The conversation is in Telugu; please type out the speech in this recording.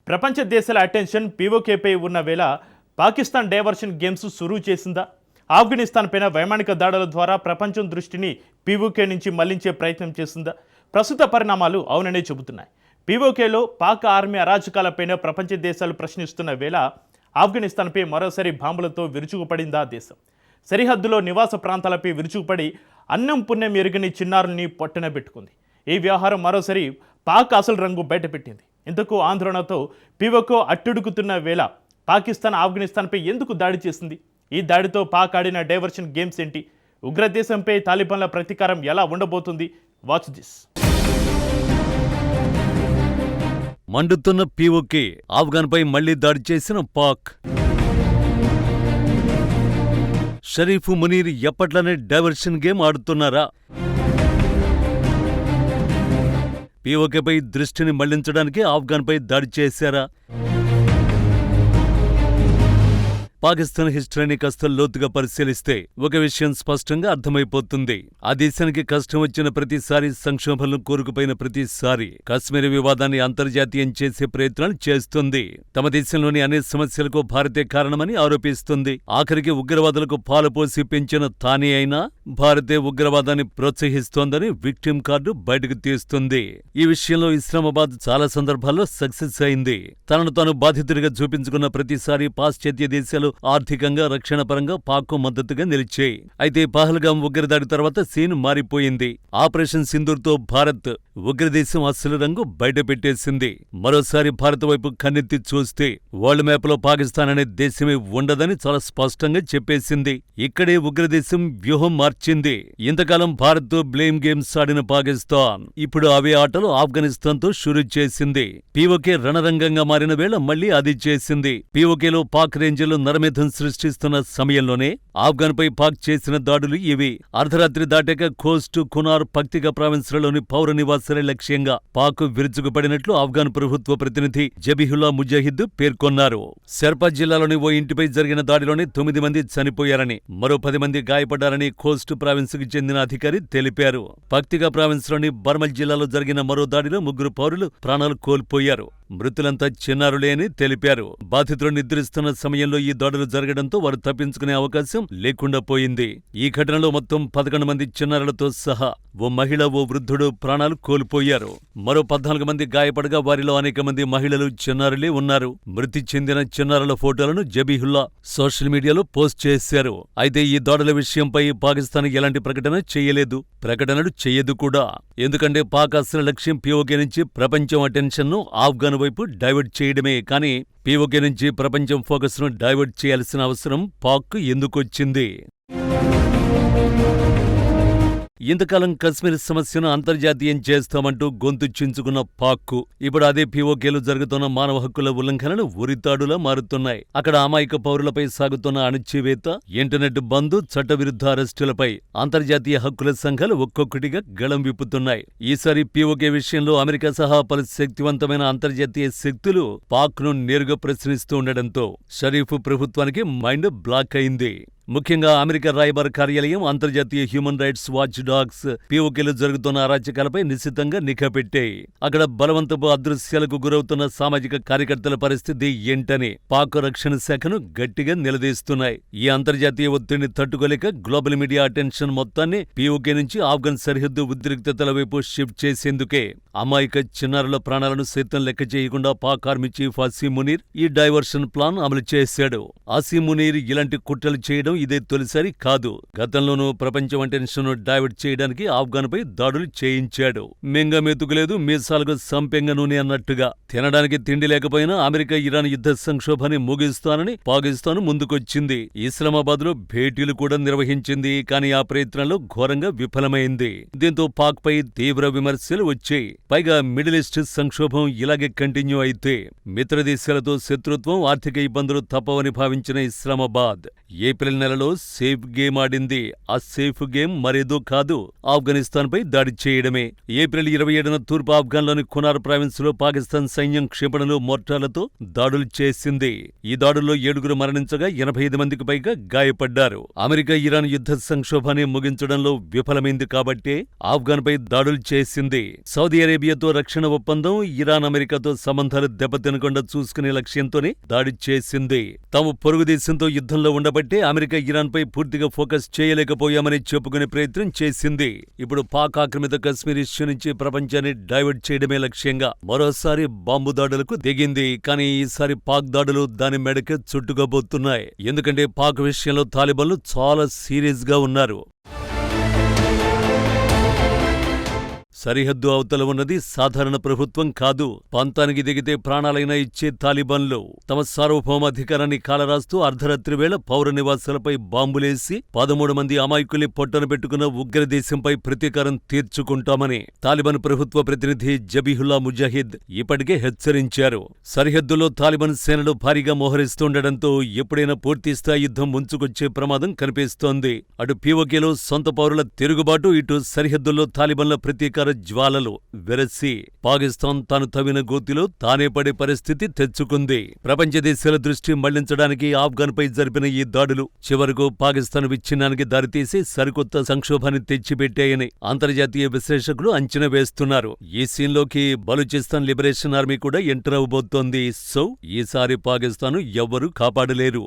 ప్రపంచ దేశాల అటెన్షన్ పీఓకేపై ఉన్న వేళ పాకిస్తాన్ డైవర్షన్ గేమ్స్ సురువు చేసిందా? ఆఫ్ఘనిస్తాన్ పైన వైమానిక దాడుల ద్వారా ప్రపంచం దృష్టిని పీఓకే నుంచి మళ్లించే ప్రయత్నం చేసిందా? ప్రస్తుత పరిణామాలు అవుననే చెబుతున్నాయి. పీఓకేలో పాక్ ఆర్మీ అరాచకాలపైన ప్రపంచ దేశాలు ప్రశ్నిస్తున్న వేళ ఆఫ్ఘనిస్తాన్పై మరోసారి బాంబులతో విరుచుకుపడిందా దేశం? సరిహద్దులో నివాస ప్రాంతాలపై విరుచుకుపడి అన్నం పుణ్యం ఎరుగని చిన్నారుల్ని పొట్టన పెట్టుకుంది. ఈ వ్యవహారం మరోసారి పాక్ అసలు రంగు బయటపెట్టింది. ఇంతకు ఆందోళనతో పీఓకే అట్టుడుకుతున్న వేళ పాకిస్తాన్ ఆఫ్ఘనిస్తాన్పై ఎందుకు దాడి చేసింది? ఈ దాడితో పాక్ ఆడిన డైవర్షన్ గేమ్స్ ఏంటి? ఉగ్రదేశంపై తాలిబాన్ల ప్రతీకారం ఎలా ఉండబోతుంది? Watch this. మండుతున్న పీఓకే, ఆఫ్ఘన్పై మళ్లీ దాడి చేసిన పాక్. షరీఫ్ మునీర్ ఎప్పట్లనే డైవర్షన్ గేమ్ ఆడుతున్నారా? పీఓకేపై దృష్టిని మళ్లించడానికి ఆఫ్ఘన్పై దాడి చేశారా? పాకిస్తాన్ హిస్టరీని కాస్త లోతుగా పరిశీలిస్తే ఒక విషయం స్పష్టంగా అర్థమైపోతుంది. ఆ దేశానికి కష్టం వచ్చిన ప్రతిసారి, సంక్షోభంలో కూరుకుపోయిన ప్రతిసారి కశ్మీర్ వివాదాన్ని అంతర్జాతీయం చేసే ప్రయత్నాలు చేస్తుంది. తమ దేశంలోని అన్ని సమస్యలకు భారతే కారణమని ఆరోపిస్తుంది. ఆఖరికి ఉగ్రవాదులకు పాలుపోసి పెంచిన తానే అయినా భారతే ఉగ్రవాదాన్ని ప్రోత్సహిస్తోందని విక్టిమ్ కార్డు బయటకు తీస్తుంది. ఈ విషయంలో ఇస్లామాబాద్ చాలా సందర్భాల్లో సక్సెస్ అయింది. తనను తాను బాధితుడిగా చూపించుకున్న ప్రతిసారి పాశ్చాత్య దేశాలు ఆర్థికంగా, రక్షణ పరంగా పాక్కు మద్దతుగా నిలిచాయి. అయితే పహల్గాం ఉగ్రదాడి తర్వాత సీన్ మారిపోయింది. ఆపరేషన్ సింధూర్తో భారత్ ఉగ్రదేశం అసలు రంగు బయటపెట్టేసింది. మరోసారి భారత్ వైపు కన్నెత్తి చూస్తే వరల్డ్ మ్యాప్లో పాకిస్తాన్ అనే దేశమే ఉండదని చాలా స్పష్టంగా చెప్పేసింది. ఇక్కడే ఉగ్రదేశం వ్యూహం మార్చింది. ఇంతకాలం భారత్ బ్లేమ్ గేమ్స్ ఆడిన పాకిస్తాన్ ఇప్పుడు అవే ఆటలు ఆఫ్ఘనిస్తాన్తో షురూ చేసింది. పీఓకే రణరంగంగా మారిన వేళ మళ్లీ అది చేసింది. పీఓకేలో పాక్ రేంజర్లు నరమేధం సృష్టిస్తున్న సమయంలోనే ఆఫ్ఘన్పై పాక్ చేసిన దాడులు ఇవి. అర్ధరాత్రి దాటాక కోస్ట్, కునార్, పక్తికా ప్రావిన్స్లలోని పౌర నివాసాలే లక్ష్యంగా పాక్ విరుచుకుపడినట్లు ఆఫ్ఘన్ ప్రభుత్వ ప్రతినిధి జబీహుల్లా ముజాహిద్ పేర్కొన్నారు. షెర్పా జిల్లాలోని ఓ ఇంటిపై జరిగిన దాడిలోనే 9 మంది చనిపోయారని, మరో 10 మంది గాయపడ్డారని కోస్ట్ ప్రావిన్స్కి చెందిన అధికారి తెలిపారు. పక్తికా ప్రావిన్స్లోని బర్మల్ జిల్లాలో జరిగిన మరో దాడిలో 3 పౌరులు ప్రాణాలు కోల్పోయారు. మృతులంతా చిన్నారులే అని తెలిపారు. బాధితులు నిద్రిస్తున్న సమయంలో ఈ దాడులు జరగడంతో వారు తప్పించుకునే అవకాశం లేకుండా పోయింది. ఈ ఘటనలో మొత్తం 11 మంది చిన్నారులతో సహా ఓ మహిళ, ఓ వృద్ధుడు ప్రాణాలు కోల్పోయారు. మరో 14 మంది గాయపడగా వారిలో అనేక మంది మహిళలు, చిన్నారులే ఉన్నారు. మృతి చెందిన చిన్నారుల ఫోటోలను జబీహుల్లా సోషల్ మీడియాలో పోస్ట్ చేశారు. అయితే ఈ దాడుల విషయంపై పాకిస్తాన్ ఎలాంటి ప్రకటన చేయలేదు, ప్రకటనలు చేయదు కూడా. ఎందుకంటే పాక్ అసలు లక్ష్యం పీఓకే నుంచి ప్రపంచం అటెన్షన్ను ఆఫ్ఘన్ వైపు డైవర్ట్ చేయడమే. కానీ పీఓకే నుంచి ప్రపంచం ఫోకస్ను డైవర్ట్ చేయాల్సిన అవసరం పాక్ ఎందుకొచ్చింది? ఇంతకాలం కశ్మీర్ సమస్యను అంతర్జాతీయం చేస్తామంటూ గొంతు చించుకున్న పాక్కు ఇప్పుడు అదే పీఓకేలో జరుగుతున్న మానవ హక్కుల ఉల్లంఘనలు ఉరితాడులా మారుతున్నాయి. అక్కడ అమాయక పౌరులపై సాగుతున్న అణచివేత, ఇంటర్నెట్ బంద్, చట్టవిరుద్ధ అరెస్టులపై అంతర్జాతీయ హక్కుల సంఘాలు ఒక్కొక్కటిగా గళం విప్పుతున్నాయి. ఈసారి పీఓకే విషయంలో అమెరికా సహా పలు శక్తివంతమైన అంతర్జాతీయ శక్తులు పాక్ను నేరుగా ప్రశ్నిస్తూ ఉండడంతో షరీఫ్ ప్రభుత్వానికి మైండ్ బ్లాక్ అయింది. ముఖ్యంగా అమెరికా రాయబార కార్యాలయం, అంతర్జాతీయ హ్యూమన్ రైట్స్ వాచ్ డాగ్స్ పీఓకేలో జరుగుతున్న అరాచకాలపై నిశితంగా నిఘా పెట్టాయి. అక్కడ బలవంతపు అదృశ్యాలకు గురవుతున్న సామాజిక కార్యకర్తల పరిస్థితి ఏంటని పాక్ రక్షణ శాఖను గట్టిగా నిలదీస్తున్నాయి. ఈ అంతర్జాతీయ ఒత్తిడిని తట్టుకోలేక గ్లోబల్ మీడియా అటెన్షన్ మొత్తాన్ని పీఓకే నుంచి ఆఫ్ఘన్ సరిహద్దు ఉద్రిక్తతల వైపు షిఫ్ట్ చేసేందుకే అమాయక చిన్నారుల ప్రాణాలను సైతం లెక్క చేయకుండా పాక్ ఆర్మీ చీఫ్ అసీం మునీర్ ఈ డైవర్షన్ ప్లాన్ అమలు చేశాడు. అసీం మునీర్ ఇలాంటి కుట్రలు చేయడం ఇదే తొలిసారి కాదు. గతంలోనూ ప్రపంచం అటెన్షన్ డైవర్ట్ చేయడానికి ఆఫ్ఘన్పై దాడులు చేయించాడు. మెంగ మెతుకులేదు, మీసాలకు సంపెంగ నూనె అన్నట్టుగా. తినడానికి తిండి లేకపోయినా అమెరికా ఇరాన్ యుద్ధ సంక్షోభాన్ని ముగిస్తానని పాకిస్తాన్ ముందుకొచ్చింది. ఇస్లామాబాద్లో భేటీలు కూడా నిర్వహించింది. కానీ ఆ ప్రయత్నంలో ఘోరంగా విఫలమైంది. దీంతో పాక్ పై తీవ్ర విమర్శలు వచ్చాయి. పైగా మిడిల్ ఈస్ట్ సంక్షోభం ఇలాగే కంటిన్యూ అయితే మిత్రదేశాలతో శత్రుత్వం, ఆర్థిక ఇబ్బందులు తప్పవని భావించిన ఇస్లామాబాద్ ఏప్రిల్ నెలలో సేఫ్ గేమ్ ఆడింది. ఆ సేఫ్ గేమ్ మరేదో కాదు, ఆఫ్ఘనిస్తాన్పై దాడి చేయడమే. ఏప్రిల్ 27న తూర్పు ఆఫ్ఘన్లోని కునార్ ప్రావిన్స్లో పాకిస్తాన్ సైన్యం క్షిపణులు, మోర్టార్లతో దాడులు చేసింది. ఈ దాడుల్లో 7 మరణించగా 85 మందికి పైగా గాయపడ్డారు. అమెరికా ఇరాన్ యుద్ధ సంక్షోభాన్ని ముగించడంలో విఫలమైంది కాబట్టే ఆఫ్ఘన్పై దాడులు చేసింది. సౌదీ అరేబియాతో రక్షణ ఒప్పందం, ఇరాన్ అమెరికాతో సంబంధాలు దెబ్బతినకుండా చూసుకునే లక్ష్యంతోనే దాడి చేసింది. తాము పొరుగు దేశంతో యుద్ధంలో ఉండబట్టే అమెరికా ఇరాన్పై పూర్తిగా ఫోకస్ చేయలేకపోయామని చెప్పుకునే ప్రయత్నం చేసింది. ఇప్పుడు పాక్ ఆక్రమిత కశ్మీర్ ఇష్యూ నుంచి ప్రపంచాన్ని డైవర్ట్ చేయడమే లక్ష్యంగా మరోసారి బాంబు దాడులకు దిగింది. కానీ ఈసారి పాక్ దాడులు దాని మెడకే చుట్టుకోబోతున్నాయి. ఎందుకంటే పాక్ విషయంలో తాలిబాన్లు చాలా సీరియస్ గా ఉన్నారు. సరిహద్దు అవతల ఉన్నది సాధారణ ప్రభుత్వం కాదు. పంతానికి దిగితే ప్రాణాలైనా ఇచ్చే తాలిబాన్లు తమ సార్వభౌమాధికారాన్ని కాలరాస్తూ అర్ధరాత్రి వేళ పౌర నివాసాలపై బాంబులేసి 13 మంది అమాయకుల్ని పొట్టన పెట్టుకున్న ఉగ్రదేశంపై ప్రతీకారం తీర్చుకుంటామని తాలిబాన్ ప్రభుత్వ ప్రతినిధి జబీహుల్లా ముజాహిద్ ఇప్పటికే హెచ్చరించారు. సరిహద్దులో తాలిబాన్ సేనలు భారీగా మోహరిస్తుండటంతో ఎప్పుడైనా పూర్తిస్థాయి యుద్ధం ముంచుకొచ్చే ప్రమాదం కనిపిస్తోంది. అటు పీఓకేలో సొంత పౌరుల తిరుగుబాటు, ఇటు సరిహద్దుల్లో తాలిబాన్ల ప్రతీకార జ్వాలలు వెరసి పాకిస్తాన్ తాను తవ్విన గోతిలో తానే పడే పరిస్థితి తెచ్చుకుంది. ప్రపంచ దేశాల దృష్టి మళ్లించడానికి ఆఫ్ఘన్పై జరిపిన ఈ దాడులు చివరకు పాకిస్తాన్ విచ్ఛిన్నానికి దారితీసి సరికొత్త సంక్షోభాన్ని తెచ్చిపెట్టాయని అంతర్జాతీయ విశ్లేషకులు అంచనా వేస్తున్నారు. ఈ సీన్లోకి బలూచిస్తాన్ లిబరేషన్ ఆర్మీ కూడా ఎంటర్ అవబోతోంది. సో ఈసారి పాకిస్తాన్ ఎవ్వరూ కాపాడలేరు.